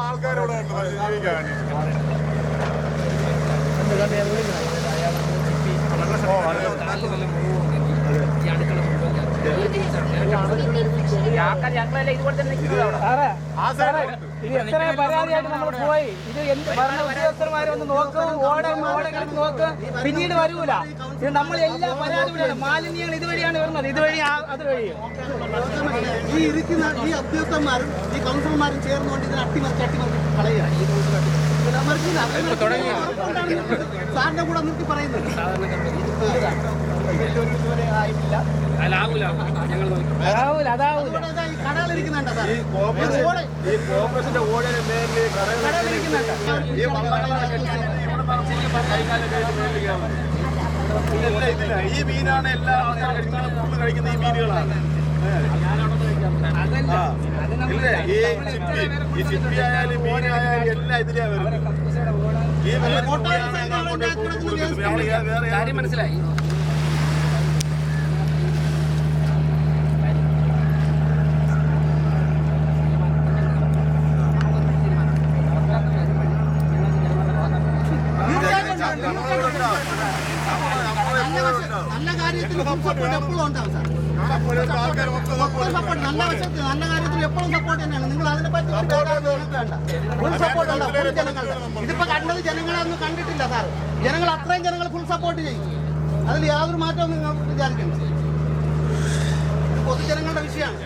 ആൾക്കാരോട് ഞങ്ങളെല്ലാം ഇതുപോലെ തന്നെ എത്ര പരാതിയായിട്ട് നമ്മൾ പോയി. ഇത് ഭരണ ഉദ്യോഗസ്ഥന്മാരൊന്ന് നോക്കും, നോക്ക്, പിന്നീട് വരൂല. ഇത് നമ്മൾ എല്ലാ പരാതികളും മാലിന്യങ്ങൾ ഇതുവഴിയാണ് വരുന്നത്, ഇതുവഴി അതുവഴി. ഈ ഇരിക്കുന്ന ഈ ഉദ്യോഗസ്ഥന്മാരും ഈ കൗൺസിലർമാരും ചേർന്നുകൊണ്ട് ഇതിനെ അട്ടിമറിച്ച് കളയുകയാണ്. സാറിന്റെ കൂടെ നിർത്തി പറയുന്നുണ്ട് കടകളിരിക്കുന്നുണ്ട്. ഈ മീനാണ് എല്ലാ ആൾക്കാരും കഴിക്കുന്ന ഈ മീനുകളാണ്. ഈ ചിപ്പി ആയാലും മീനായാലും എല്ലാം ഇതിലാ വരുന്നത്. കാര്യം മനസ്സിലായി. നല്ല കാര്യത്തിൽ സപ്പോർട്ട് എപ്പോഴും ഉണ്ടാവും സാർ. നല്ല വശത്ത് നല്ല കാര്യത്തിൽ എപ്പോഴും സപ്പോർട്ട് തന്നെയാണ്. നിങ്ങൾ അതിനെ പറ്റി ഫുൾ സപ്പോർട്ട് ഉണ്ടാവും ഫുൾ ജനങ്ങളുടെ. ഇതിപ്പോ കണ്ടത് ജനങ്ങളൊന്നും കണ്ടിട്ടില്ല സാർ. ജനങ്ങൾ അത്രയും ജനങ്ങൾ ഫുൾ സപ്പോർട്ട് ചെയ്യും. അതിൽ യാതൊരു മാറ്റവും നിങ്ങൾ വിചാരിക്കണം. പൊതുജനങ്ങളുടെ വിഷയമാണ്.